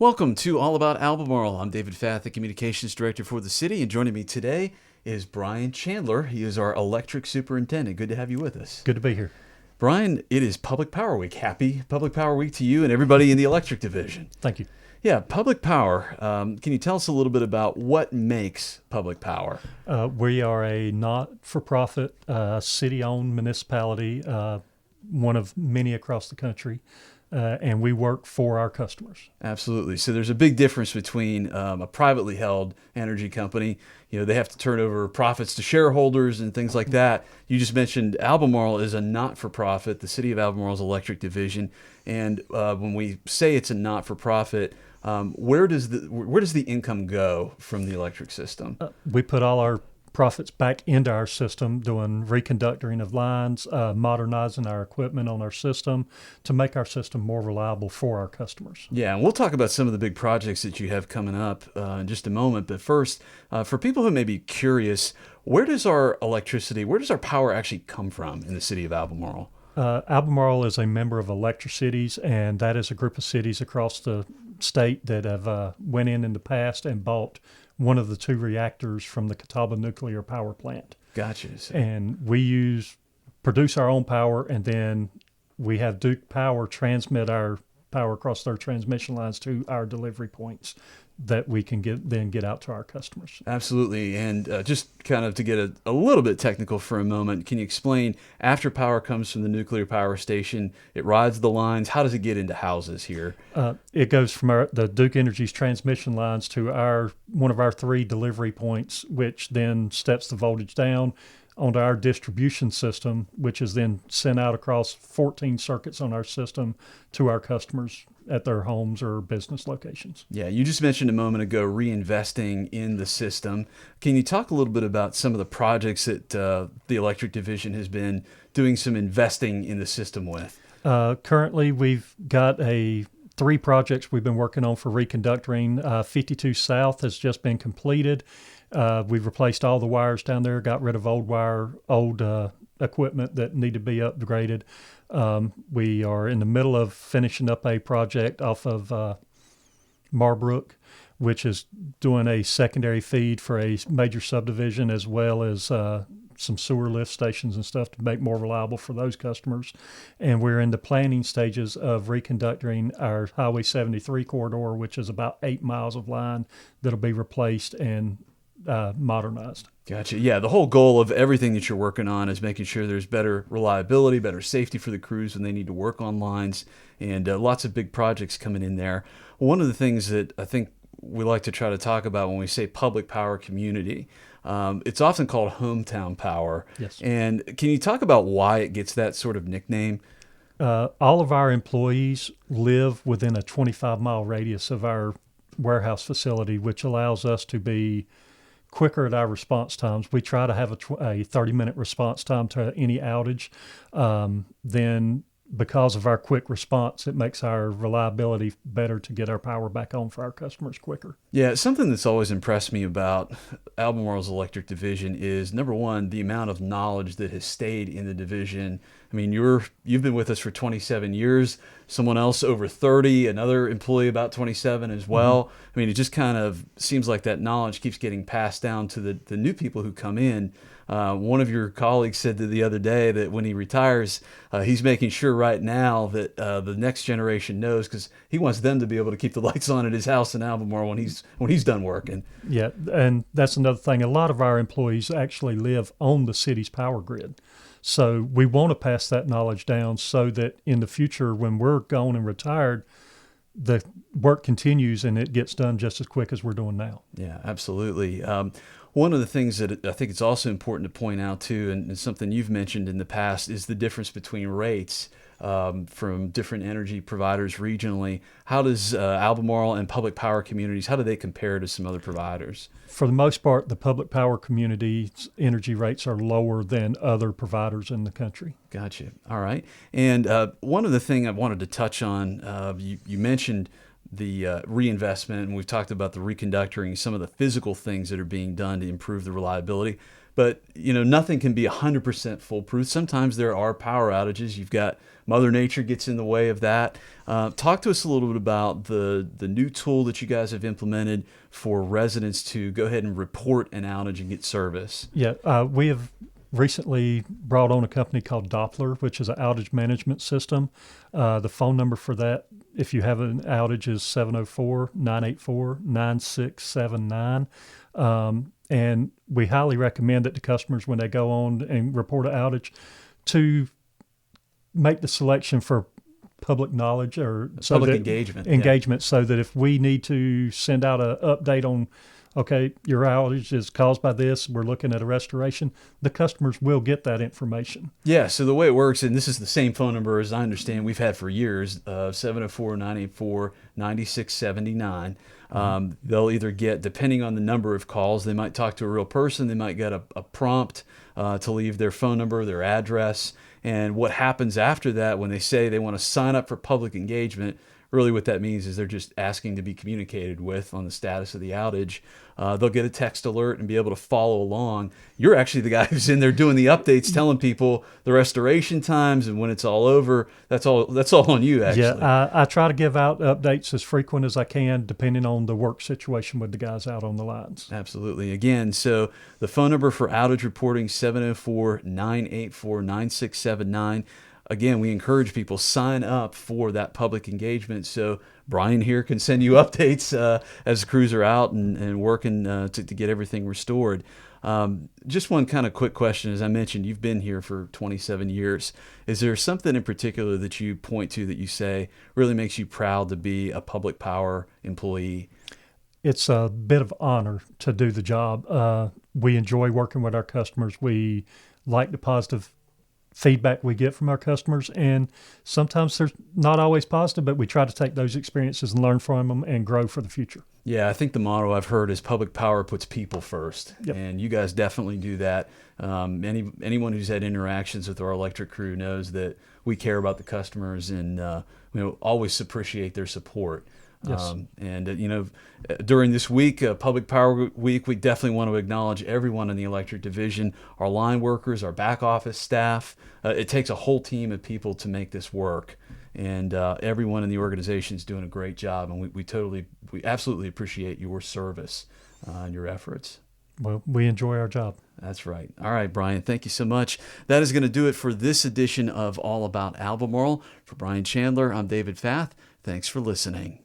Welcome to All About Albemarle. I'm David Fath, the Communications Director for the city, and joining me today is Bryan Chandler. He is our electric superintendent. Good to have you with us. Good to be here. Bryan, it is Public Power Week. Happy Public Power Week to you and everybody in the electric division. Thank you. Yeah, public power. Can you tell us a little bit about what makes public power? We are a not-for-profit, city-owned municipality, one of many across the country, and we work for our customers. Absolutely. So there's a big difference between a privately held energy company. You know, they have to turn over profits to shareholders and things like that. You just mentioned Albemarle is a not-for-profit, the City of Albemarle's electric division. And when we say it's a not-for-profit, where does the income go from the electric system? We put all our profits back into our system, doing reconductoring of lines, modernizing our equipment on our system to make our system more reliable for our customers. Yeah, and we'll talk about some of the big projects that you have coming up in just a moment. But first, for people who may be curious, where does our power actually come from in the city of Albemarle? Albemarle is a member of Electricities, and that is a group of cities across the state that have went in the past and bought one of the two reactors from the Catawba nuclear power plant. Gotcha. And we produce our own power, and then we have Duke Power transmit our power across their transmission lines to our delivery points that we can get out to our customers. Absolutely. And just kind of to get a little bit technical for a moment, can you explain, after power comes from the nuclear power station, it rides the lines, how does it get into houses here? It goes from the Duke Energy's transmission lines to one of our three delivery points, which then steps the voltage down onto our distribution system, which is then sent out across 14 circuits on our system to our customers at their homes or business locations. Yeah, you just mentioned a moment ago reinvesting in the system. Can you talk a little bit about some of the projects that the electric division has been doing some investing in the system with? Currently, we've got three projects we've been working on for reconductoring. 52 South has just been completed. We've replaced all the wires down there, got rid of old equipment that need to be upgraded. We are in the middle of finishing up a project off of Marbrook, which is doing a secondary feed for a major subdivision, as well as some sewer lift stations and stuff to make more reliable for those customers. And we're in the planning stages of reconductoring our Highway 73 corridor, which is about 8 miles of line that'll be replaced and modernized. Gotcha. Yeah, the whole goal of everything that you're working on is making sure there's better reliability, better safety for the crews when they need to work on lines, and lots of big projects coming in there. One of the things that I think we like to try to talk about when we say public power community, it's often called hometown power. Yes. And can you talk about why it gets that sort of nickname? All of our employees live within a 25-mile radius of our warehouse facility, which allows us to be quicker at our response times. We try to have a 30-minute response time to any outage. Then because of our quick response, it makes our reliability better to get our power back on for our customers quicker. Yeah, something that's always impressed me about Albemarle's electric division is, number one, the amount of knowledge that has stayed in the division. I mean, you've been with us for 27 years, someone else over 30, another employee about 27 as well. Mm-hmm. I mean, it just kind of seems like that knowledge keeps getting passed down to the new people who come in. One of your colleagues said the other day that when he retires, he's making sure right now that the next generation knows, because he wants them to be able to keep the lights on at his house in Albemarle when he's done working. Yeah, and that's another thing. A lot of our employees actually live on the city's power grid. So we want to pass that knowledge down so that in the future, when we're gone and retired, the work continues and it gets done just as quick as we're doing now. Yeah, absolutely. One of the things that I think it's also important to point out too, and something you've mentioned in the past, is the difference between rates from different energy providers regionally. How does Albemarle and public power communities, how do they compare to some other providers? For the most part, the public power community's energy rates are lower than other providers in the country. Gotcha. All right. And one of the things I wanted to touch on, you mentioned the reinvestment, and we've talked about the reconductoring, some of the physical things that are being done to improve the reliability. But nothing can be 100% foolproof. Sometimes there are power outages. You've got Mother Nature gets in the way of that. Talk to us a little bit about the new tool that you guys have implemented for residents to go ahead and report an outage and get service. Yeah, we have recently brought on a company called Doppler, which is an outage management system. The phone number for that, if you have an outage, is 704-984-9679. And we highly recommend it to customers when they go on and report an outage to make the selection for public knowledge or so Public that engagement. so that if we need to send out an update on, okay, your outage is caused by this, we're looking at a restoration, the customers will get that information. Yeah, so the way it works, and this is the same phone number as I understand we've had for years, 704-984-9679. They'll either get, depending on the number of calls, they might talk to a real person, they might get a prompt to leave their phone number, their address, and what happens after that when they say they want to sign up for public engagement, really what that means is they're just asking to be communicated with on the status of the outage. They'll get a text alert and be able to follow along. You're actually the guy who's in there doing the updates, telling people the restoration times and when it's all over. That's all on you, actually. Yeah, I try to give out updates as frequent as I can, depending on the work situation with the guys out on the lines. Absolutely. Again, so the phone number for outage reporting, 704-984-9679. Again, we encourage people sign up for that public engagement so Bryan here can send you updates as the crews are out and working to get everything restored. Just one kind of quick question. As I mentioned, you've been here for 27 years. Is there something in particular that you point to that you say really makes you proud to be a public power employee? It's a bit of honor to do the job. We enjoy working with our customers. We like the positive feedback we get from our customers, and sometimes there's not always positive, but we try to take those experiences and learn from them and grow for the future. Yeah, I think the motto I've heard is public power puts people first, Yep. and you guys definitely do that. Anyone who's had interactions with our electric crew knows that we care about the customers and always appreciate their support. Yes. During this week, Public Power Week, we definitely want to acknowledge everyone in the electric division, our line workers, our back office staff. It takes a whole team of people to make this work, and everyone in the organization is doing a great job, and we absolutely appreciate your service and your efforts. Well, we enjoy our job. That's right. All right, Bryan, thank you so much. That is going to do it for this edition of All About Albemarle. For Bryan Chandler, I'm David Fath. Thanks for listening.